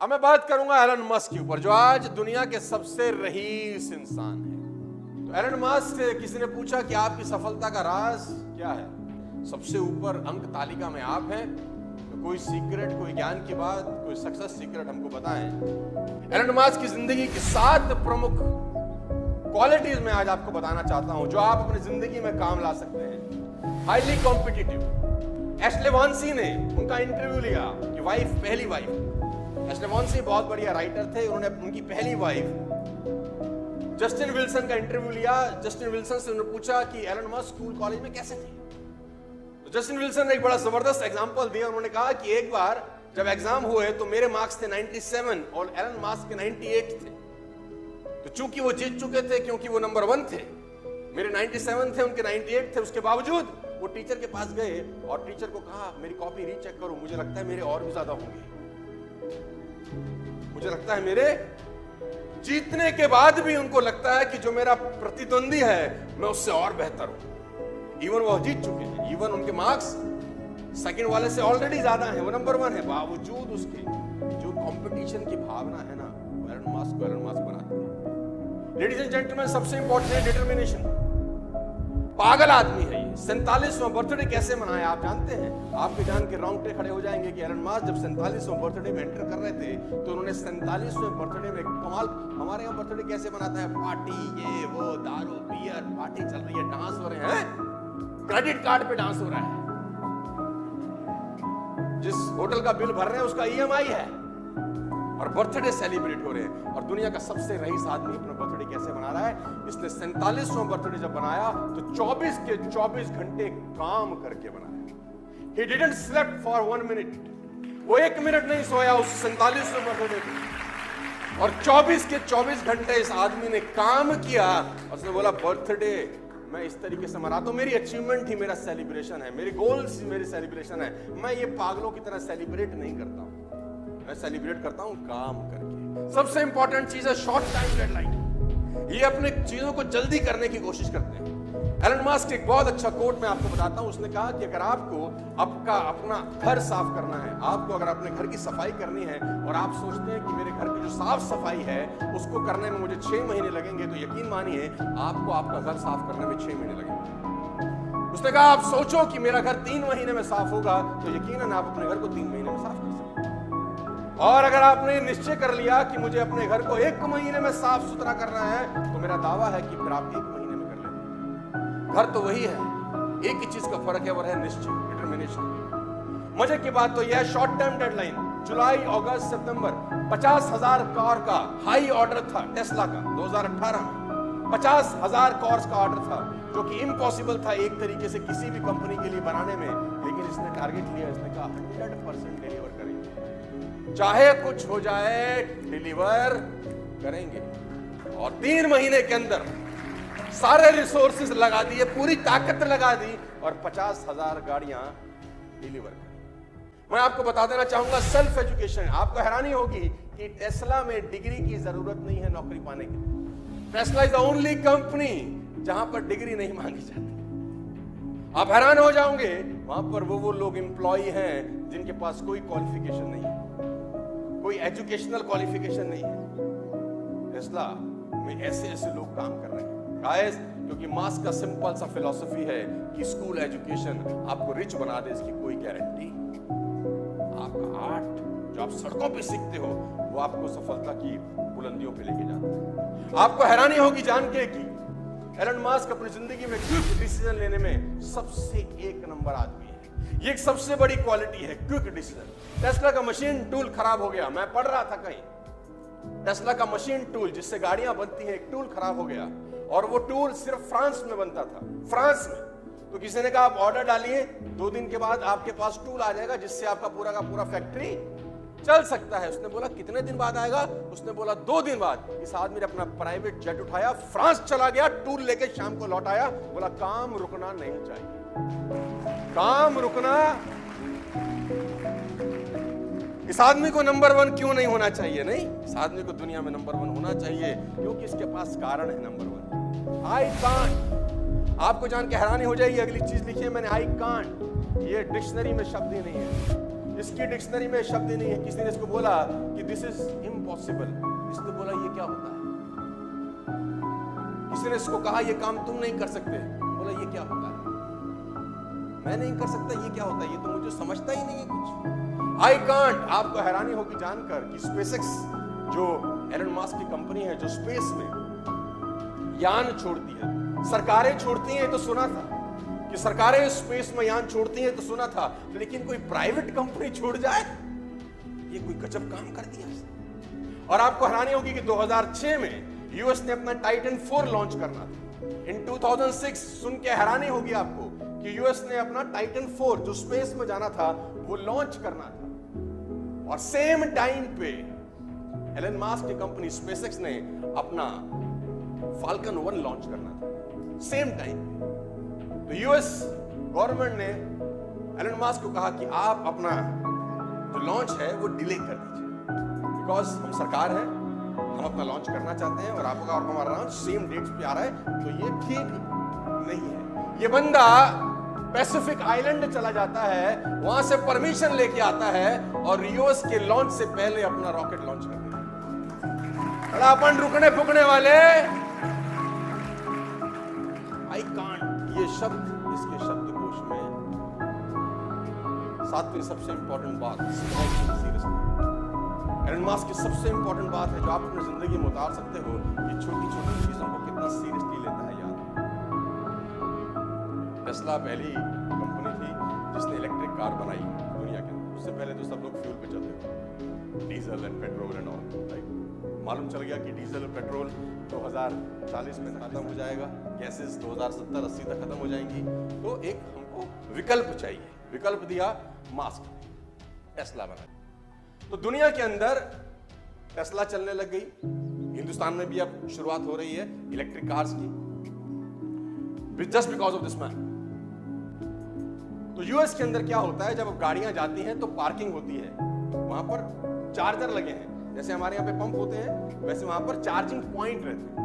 अब मैं बात करूंगा एलन मस्क के ऊपर, जो आज दुनिया के सबसे रईस इंसान है। तो एलन मस्क से किसी ने पूछा कि आपकी सफलता का राज क्या है, सबसे ऊपर अंक तालिका में आप हैं, तो कोई सीक्रेट, कोई ज्ञान की बात, कोई सक्सेस सीक्रेट हमको बताएं। एलन मस्क की जिंदगी की 7 प्रमुख क्वालिटीज में आज आपको बताना चाहता हूं, जो आप अपनी जिंदगी में काम ला सकते हैं। Highly competitive. एशले वॉन्सी ने उनका इंटरव्यू लिया कि वाइफ, पहली वाइफ, एशले वॉन्सी बहुत बढ़िया राइटर थे, उन्होंने उनकी पहली वाइफ जस्टिन विल्सन का इंटरव्यू लिया। जस्टिन विल्सन से उन्होंने पूछा कि एलन मस्क स्कूल कॉलेज में कैसे थे। तो जस्टिन विल्सन ने एक बड़ा जबरदस्त एग्जांपल दिया। उन्होंने कहा कि एक बार जब एग्जाम हुए तो मेरे मार्क्स थे 97 और एलन मस्क के 98 थे। तो चूंकि वो जीत चुके थे, क्योंकि वो नंबर 1 थे, मेरे 97 थे, उनके 98 थे, उसके बावजूद वो टीचर के पास गए और टीचर को कहा मेरी कॉपी रीचेक करो, मुझे लगता है मेरे और भी ज्यादा होंगे, मुझे लगता है मेरे। जीतने के बाद भी उनको लगता है कि जो मेरा प्रतिद्वंदी है मैं उससे और बेहतर हूं। इवन वो जीत चुके हैं, इवन उनके मार्क्स सेकंड वाले से ऑलरेडी ज्यादा हैं, वो नंबर 1 है, बावजूद उसके जो कंपटीशन की भावना है ना, वो एलन मस्क बनाती है। लेडीज एंड जेंटलमैन, सबसे इंपॉर्टेंट है डिटर्मिनेशन। पागल आदमी है ये। 47वां बर्थडे कैसे मनाया आप जानते हैं? आपके जान के रोंगटे खड़े हो जाएंगे कि एलन मस्क जब 47वां बर्थडे में एंटर कर रहे थे तो उन्होंने 47वें बर्थडे में कमाल, हमारे यहाँ बर्थडे कैसे मनाता है, पार्टी, ये वो, दारू बियर, पार्टी चल रही है, डांस हो रहे हैं, क्रेडिट कार्ड पे डांस हो रहा है, जिस होटल का बिल भर रहे हैं उसका EMI है, और बर्थडे सेलिब्रेट हो रहे हैं। और दुनिया का सबसे रईस आदमी अपना बर्थडे कैसे मना रहा है? इसने 47वां बर्थडे जब बनाया तो 24 के 24 घंटे काम करके बनाया। He didn't slept for 1 minute, वो 1 मिनट नहीं सोया उस 47वें बर्थडे पे, और 24 के 24 घंटे इस आदमी ने काम किया। उसने बोला बर्थडे मैं इस तरीके से मनाता हूं, मेरी अचीवमेंट ही मेरा सेलिब्रेशन है, मेरे गोल्स ही मेरी सेलिब्रेशन है। मैं ये पागलों की तरह सेलिब्रेट नहीं करता हूं, मैं सेलिब्रेट करता हूं काम करके। सबसे इंपॉर्टेंट चीज है शॉर्ट टाइम डेडलाइन। ये अपने चीजों को जल्दी करने की कोशिश करते हैं। एलन मस्क एक बहुत अच्छा कोट मैं आपको बताता हूं। उसने कहा कि अगर आपको अपना घर साफ करना है, आपको अगर अपने घर की सफाई करनी है और आप सोचते हैं कि मेरे घर की जो साफ सफाई है उसको करने में मुझे 6 महीने लगेंगे, तो यकीन मानिए आपको आपका घर साफ करने में 6 महीने लगेंगे। उसने कहा आप सोचो कि मेरा घर 3 महीने में साफ होगा, तो यकीनन आप अपने घर को 3 महीने में साफ कर सकते हैं। और अगर आपने निश्चय कर लिया कि मुझे अपने घर को 1 महीने में साफ सुथरा करना है, तो मेरा दावा है कि फिर आप 1 महीने में कर लेंगे। घर तो वही है, एक ही चीज का फर्क है, वो है निश्चय, डिटर्मिनेशन। मजे की बात तो यह है शॉर्ट टर्म डेडलाइन। जुलाई, अगस्त, सितंबर 50,000 कार का हाई ऑर्डर था टेस्ला का 2018 में। 50,000 कार्स का ऑर्डर था, जो कि इम्पॉसिबल था एक तरीके से किसी भी कंपनी के लिए बनाने में, लेकिन इसने टारगेट लिया, इसने कहा 100% डिलीवर करेंगे, चाहे कुछ हो जाए डिलीवर करेंगे। और 3 महीने के अंदर सारे रिसोर्सेज लगा दिए, पूरी ताकत लगा दी और 50,000 गाड़ियां डिलीवर कर। मैं आपको बता देना चाहूंगा सेल्फ एजुकेशन। आपको हैरानी होगी कि टेस्ला में डिग्री की जरूरत नहीं है नौकरी पाने के लिए। Tesla is the only company जहां पर डिग्री नहीं मांगी जाती। आप हैरान हो जाओगे, वहां पर वो लोग एम्प्लॉय हैं जिनके पास कोई क्वालिफिकेशन नहीं है, कोई एजुकेशनल क्वालिफिकेशन नहीं है। टेस्ला में ऐसे लोग काम कर रहे हैं गाइस, क्योंकि मस्क का सिंपल सा फिलॉसफी है कि स्कूल एजुकेशन आपको रिच बना दे, इसकी कोई गारंटी। आपका आर्ट जो आप सड़कों पे सीखते हो वो आपको सफलता की बुलंदियों पे लेके जाता है। आपको हैरानी होगी जान के कि एलन मस्क अपनी जिंदगी में क्विक डिसीजन लेने में सबसे 1 नंबर आदमी है। ये एक सबसे बड़ी क्वालिटी है, क्विक डिसीजन। टेस्ला का मशीन टूल खराब हो गया, मैं पढ़ रहा था कहीं, टेस्ला का मशीन टूल जिससे गाड़ियां बनती हैं, एक टूल खराब हो गया, और वो टूल सिर्फ फ्रांस में बनता था, फ्रांस में। तो किसी ने कहा आप ऑर्डर डालिए, 2 दिन के बाद आपके पास टूल आ जाएगा जिससे आपका पूरा का पूरा फैक्ट्री चल सकता है। उसने बोला कितने दिन बाद आएगा? उसने बोला 2 दिन बाद। इस आदमी ने अपना प्राइवेट जेट उठाया, फ्रांस चला गया, टूल लेके शाम को लौट आया, बोला काम रुकना नहीं चाहिए, काम रुकना। इस आदमी को नंबर 1 क्यों नहीं होना चाहिए? नहीं, इस आदमी को दुनिया में नंबर 1 होना चाहिए क्योंकि इसके पास कारण है नंबर 1। I can't. आपको जान के हैरानी हो जाएगी, अगली चीज लिखी है मैंने, आई कांट। ये डिक्शनरी में शब्द ही नहीं है। इसकी डिक्शनरी में शब्द ही नहीं है। किसी ने इसको बोला कि दिस इज इम्पॉसिबल, इसने बोला ये क्या होता है। किसी ने इसको कहा ये काम तुम नहीं कर सकते, बोला ये क्या होता है, मैं नहीं कर सकता, ये क्या होता है, ये तो मुझे समझता ही नहीं है कुछ। I can't. आपको हैरानी होगी जानकर कि स्पेसएक्स जो एलन मस्क की कंपनी है, जो स्पेस में यान छोड़ती है, सरकारें छोड़ती हैं तो सुना था कि सरकारें स्पेस में यान छोड़ती हैं तो सुना था, लेकिन कोई प्राइवेट कंपनी छोड़ जाए, ये कोई गजब काम कर दिया। और आपको हैरानी होगी कि 2006 में यूएस ने अपना टाइटन 4 लॉन्च करना था। इन 2006 सुन के हैरानी होगी आपको कि यूएस ने अपना टाइटन 4 जो स्पेस में जाना था वो लॉन्च करना था। और सेम टाइम पे एलन मस्क की कंपनी स्पेसएक्स ने अपना फाल्कन 1 लॉन्च करना था, सेम टाइम पे। तो यूएस गवर्नमेंट ने एलन मस्क को कहा कि आप अपना जो लॉन्च है वो डिले कर दीजिए, बिकॉज हम सरकार है, हम अपना लॉन्च करना चाहते हैं और आपका और हमारा लॉन्च सेम डेट्स पे आ रहा है, तो ये ठीक नहीं है। ये बंदा पैसिफिक आइलैंड चला जाता है, वहां से परमिशन लेके आता है और यूएस के लॉन्च से पहले अपना रॉकेट लॉन्च कर देता है। अपन रुकने फुकने वाले, आई कांट, ये शब्द इसके शब्दकोश में। सातवीं सबसे इंपॉर्टेंट बात, एलन मस्क की सबसे इंपॉर्टेंट बात है जो आप अपनी जिंदगी में उतार सकते हो, कि छोटी छोटी चीजों को कितना सीरियसली लेता है। याद, टेस्ला पहली कंपनी थी जिसने इलेक्ट्रिक कार बनाई दुनिया के अंदर। उससे पहले तो सब लोग फ्यूल पे चलते थे, diesel and petrol and all, right. मालूम चल गया कि डीजल और पेट्रोल 2040 में खत्म हो जाएगा, गैसेस 2070-80 तक खत्म हो जाएंगी। तो एक हमको विकल्प चाहिए, विकल्प दिया मस्क, टेस्ला बनाई। तो दुनिया के अंदर टेस्ला चलने लग गई, हिंदुस्तान में भी अब शुरुआत हो रही है इलेक्ट्रिक कार्स की, just because of this man. तो यूएस के अंदर क्या होता है, जब गाड़ियां जाती हैं तो पार्किंग होती है, वहां पर चार्जर लगे हैं, जैसे हमारे यहाँ पे पंप होते हैं वैसे वहां पर चार्जिंग पॉइंट रहते हैं।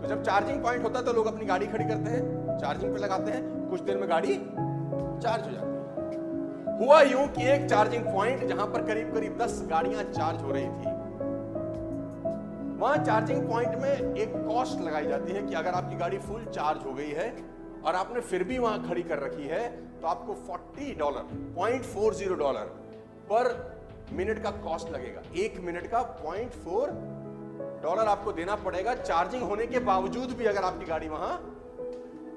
तो जब चार्जिंग पॉइंट होता है तो लोग अपनी गाड़ी खड़ी करते हैं, चार्जिंग पे लगाते हैं, कुछ देर में गाड़ी चार्ज हो जाती है। हुआ यूं कि एक चार्जिंग पॉइंट जहां पर करीब करीब 10 गाड़ियां चार्ज हो रही थी, वहां चार्जिंग पॉइंट में एक कॉस्ट लगाई जाती है कि अगर आपकी गाड़ी फुल चार्ज हो गई है और आपने फिर भी वहां खड़ी कर रखी है तो आपको $40 पर मिनट का कॉस्ट लगेगा। 1 मिनट का $0.4 आपको देना पड़ेगा, चार्जिंग होने के बावजूद भी अगर आपकी गाड़ी वहां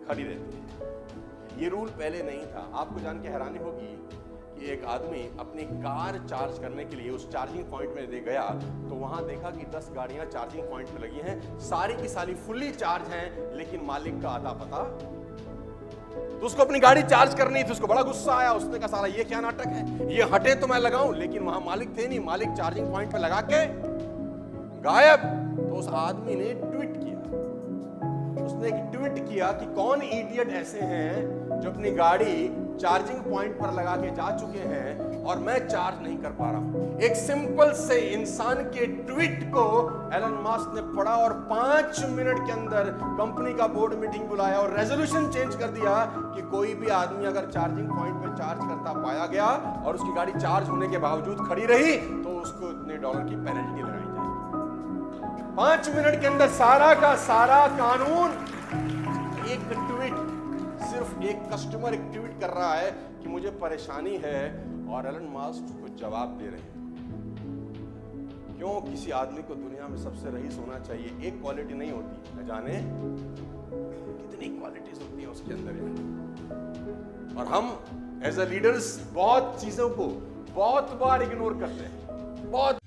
खड़ी रहती है। ये रूल पहले नहीं था। आपको जान के हैरानी होगी कि एक आदमी अपनी कार चार्ज करने के लिए उस चार्जिंग पॉइंट में दे गया तो वहां देखा कि 10 गाड़ियां चार्जिंग पॉइंट पे लगी हैं, सारी की सारी फुल्ली चार्ज हैं, लेकिन मालिक का आधा पता। तो उसको अपनी गाड़ी चार्ज करनी थी, उसको बड़ा गुस्सा आया, उसने कहा साला ये क्या नाटक है, ये हटे तो मैं लगाऊं, लेकिन वहां मालिक थे नहीं, मालिक चार्जिंग पॉइंट पे लगा के गायब। तो उस आदमी ने ट्वीट किया, उसने एक ट्वीट किया कि कौन इडियट ऐसे हैं जो अपनी गाड़ी चार्जिंग पॉइंट पर लगा के जा चुके हैं और मैं चार्ज नहीं कर पा रहा हूं। एक सिंपल से इंसान के ट्वीट को एलन मस्क ने पढ़ा और 5 मिनट के अंदर कंपनी का बोर्ड मीटिंग बुलाया और रेजोल्यूशन चेंज कर दिया कि कोई भी आदमी अगर चार्जिंग पॉइंट पे चार्ज करता पाया गया और उसकी गाड़ी चार्ज होने के बावजूद खड़ी रही तो उसको इतने $1 की पेनल्टी लगाई जाएगी। 5 मिनट के अंदर सारा का सारा कानून, एक ट्वीट, सिर्फ एक कस्टमर एक ट्वीट कर रहा है कि मुझे परेशानी है और एलन मस्क को जवाब दे रहे हैं। क्यों किसी आदमी को दुनिया में सबसे रईस होना चाहिए? एक क्वालिटी नहीं होती, न जाने कितनी क्वालिटीज होती है उसके अंदर यार। और हम एज अ लीडर्स बहुत चीजों को बहुत बार इग्नोर करते हैं, बहुत